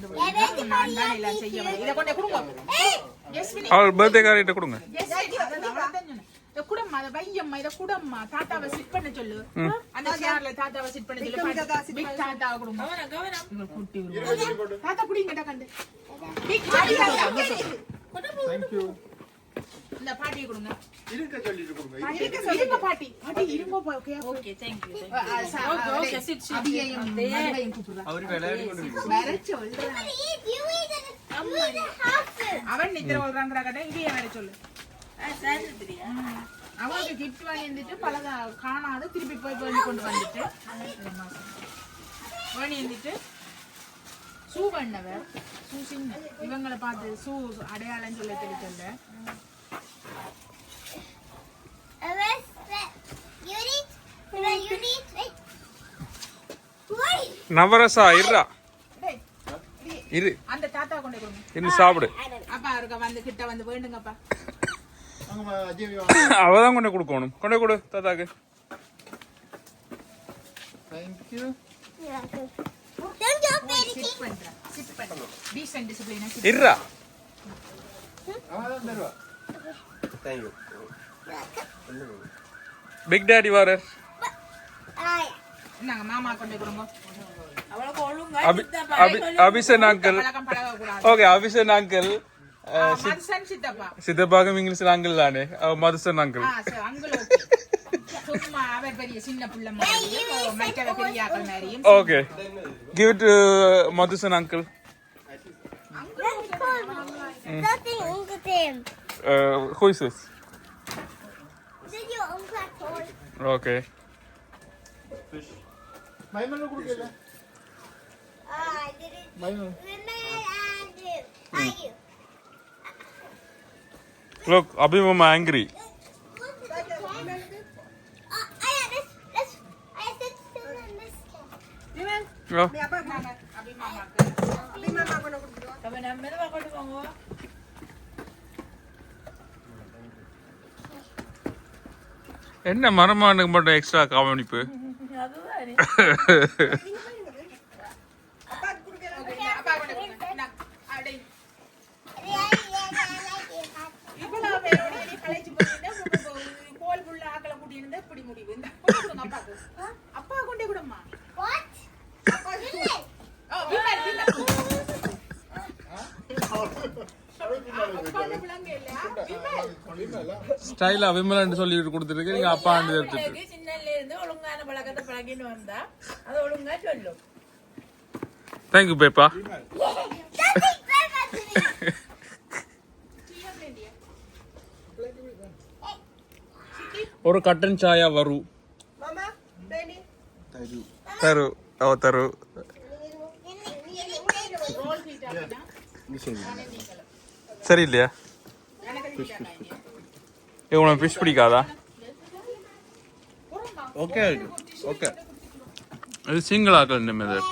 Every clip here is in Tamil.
வந்து விடுங்க. நான் தான் எல்லாம் செய்ய முடியும். இதை கொண்டே கொடுங்க. அவள் பர்த்டே கார்டு கொடுங்க. குடம்மா அதை வையம்மா இதை குடம்மா தாத்தாவை சிட் பண்ண சொல்லு. அந்த சேர்ல தாத்தாவை சிட் பண்ண சொல்லு. பிக் தாத்தாவை கொடுங்க. குட்டி தாத்தா குடிங்க கண்டு. இந்த பாட்டியை கொடுங்க. இருக்க சொல்லிட்டு கொடுங்க. இருக்க சொல்லுங்க பாட்டி. பாட்டி இருங்க okay. Okay thank you. Okay Sid அபியையும் மதுரையும் கூப்பிடுறா. அவர் விளையாடி கொண்டிருக்காரு. வேற சொல்றேன். அவன் நித்திர ஓடுறாங்கற கதை இதையே வேற சொல்லு. சாந்திரியா. அவனுக்கு கிஃப்ட் வாங்கி வந்துட்டு பலதா காணாத திருப்பி போய் கொண்டு வந்துட்டு வாங்கி வந்துட்டு ஷூ பண்ணவர் ஷூ சின்ன இவங்களை பார்த்து ஷூ அடையாளம் சொல்ல தெரியல. நவரசா இருடா இரு அந்த தாத்தா கொண்டு கொடுங்க. இன்னும் சாப்பிடு. அப்பா இருக்க வந்து கிட்ட வந்து வேண்டுங்கப்பா. அவதான் கொண்டு கொடுக்கணும். கொண்டு கொடு தாத்தாக்கு. Thank you. இருடா. Thank you. பிக் டாடி வார. நாங்க மாமா கொண்டு கொடுங்க. அவளுக்கு ஒழுங்கா அபிஷன் அங்கிள். Okay அபிஷன் uncle. மதுசன் சித்தப்பா. சித்தப்பாக்கு இங்கிலீஷ்ல அங்கிள் தானே. மதுசன் அங்கிள். Uncle okay. சும்மா அவர் பெரிய சின்ன புள்ள மாதிரி மைக்கேல பெரிய ஆக்கள் மாதிரி. Okay. Give it to Madhusan uncle. Nothing uncle Tim. Who is this? This is your uncle toy. Okay. Fish. Maimanu kudukela. I did it. Maimanu. Thank you. Look, Abhi mama angry. Oh. என்ன மரமானுக்கு மட்டும் எக்ஸ்ட்ரா கவனிப்பு. அப்பா கொண்டே கூடமா ஸ்டைலா விமலன் சொல்லிட்டு கொடுத்துருக்கு. நீங்க அப்பா ஆண்டு எடுத்துட்டு சின்னல இருந்து ஒழுங்கான பழக்கத்தை பழகிட்டு வந்தா அது ஒழுங்கா சொல்லும். தேங்க்யூ பேப்பா. ஒரு கட்டன் சாயா வரு தரு அவ தரு. சரி இல்லையா? உனக்கு ஃபிஷ் பிடிக்காதா? Okay. Okay. இது சிங்கிள் ஆக்கள் இந்த மாதிரி.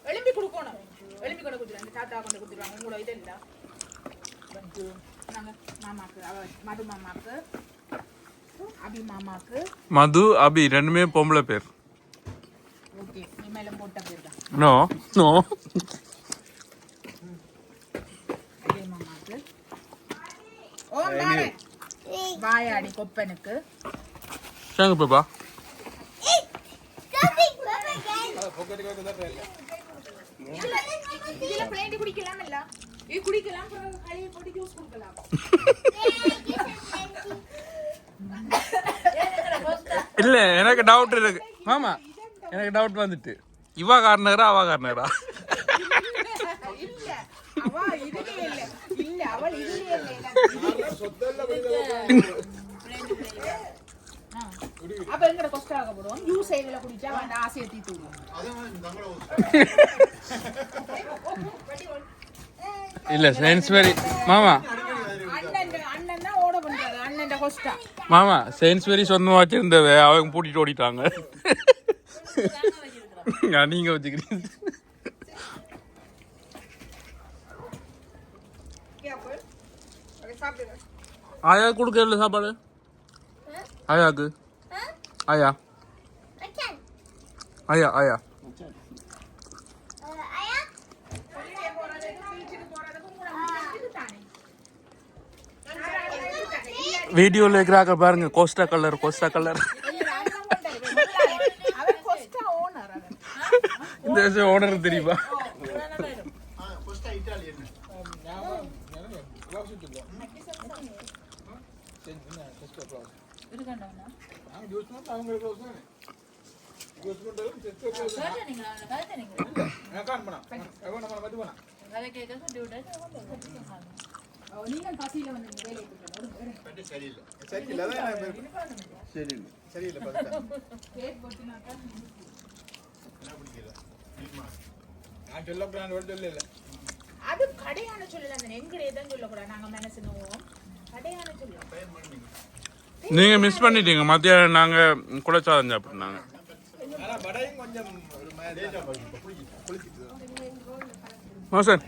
எலும்பி கொடுக்கணும். எலும்பி கொண்டு கொடுத்துறாங்க. தாத்தா கொண்டு கொடுத்துறாங்க. உங்களோட இது இல்ல. நாங்க மாமாக்கு மது மாமாக்கு அபி மாமாக்கு மது அபி ரெண்டுமே பொம்பளை பேர். ஓகே நீ மேல போட்ட பேர் தான். No no. அபி மாமாக்கு ஓ மாரே வாயாடி கொப்பனுக்கு சாங்க பாப்பா. இதுல பிளேட் குடிக்கலாம் இல்ல? இது குடிக்கலாம் அப்புறம் கழுவி போட்டு ஜூஸ் குடிக்கலாம். இல்ல எனக்கு டவுட் இருக்கு மாமா. எனக்கு டவுட் வந்துட்டு இவா காரணரா அவ காரணரா? இல்ல அவ இதுலயே இல்ல. இல்ல அவள் இதுலயே இல்ல. அப்ப எங்கட கொஸ்ட் ஆக போறோம். ஜூஸ் ஐவல குடிச்சா அந்த ஆசையை தீத்துடும். இல்ல செயின்ஸ்பெரி மாமா அண்ணன் தான் ஓட பண்றாரு. அண்ணன் கொஸ்டா மாமா செயின்ஸ்பெரி சொந்தமா வச்சிருந்தவ அவங்க பூட்டிட்டு ஓடிட்டாங்க. நீங்க வச்சுக்கிறீங்க. ஆயா கொடுக்கல சாப்பாடு. ஆயாக்கு ஆயா ஆயா ஆயா வீடியோல இருக்கிறாங்க பாருங்க கோஸ்டா கலர் அவர் கொஸ்டா ஓனர் அவர். இந்த ஓனர் தெரியுமா Costa Italian. நீங்கள் பசியில வந்து வேலை அது கடையான சொல்லல அந்த எங்கட எதுவும் சொல்லக்கூடாது. நாங்க மனசு நோவோம் கடையான சொல்ல. நீங்க மிஸ் பண்ணிட்டீங்க மத்தியானம் நாங்க குலச்சாதம் சாப்பிட்டாங்க சார்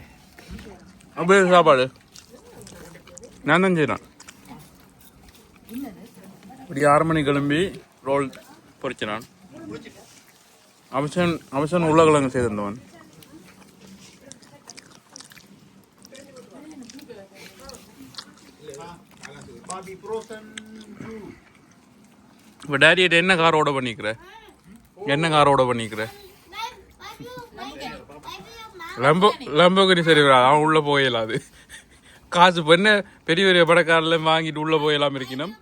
அப்படியே சாப்பாடு நான் தான் செய்கிறேன். இப்படி 6 மணி கிளம்பி ரோல் பொறிச்சினான். அவசன் உருளைக்கிழங்கு செய்திருந்தவன். இப்போ டேடியிட்ட என்ன கார் ஓட பண்ணிக்கிற? லம்போகினி சரி வராது, அவன் உள்ள போயிடலாது. காசு பண்ண பெரிய பெரிய படக்காரில் வாங்கிட்டு உள்ள போயெல்லாம் இருக்கணும்.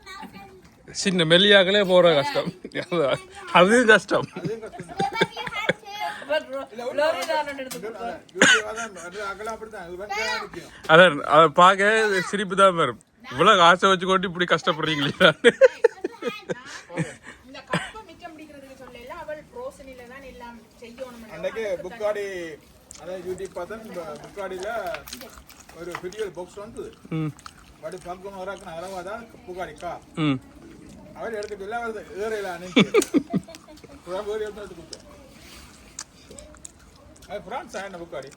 சின்ன மெல்லியாக்களே போற கஷ்டம், அதுவும் கஷ்டம். அதான் அதை பார்க்க சிரிப்பு தான் வரும். இவ்வளவு ஆசை வச்சு கொண்டு இப்படி கஷ்டப்படுறீங்களே. அன்னைக்கு புக்காடி அதாவது யூடியூப் பார்த்தேன். புக்காடியில் ஒரு பெரிய பாக்ஸ் வந்து படி பக்கம் வராக்குன்னு அளவாதான் புக்காடி கா அவர் எடுக்க சொல்ல அவர் ஏறையில் அனுப்பி எடுத்து கொடுத்தேன். அது பிரான்ஸ் ஆயின புக்காடி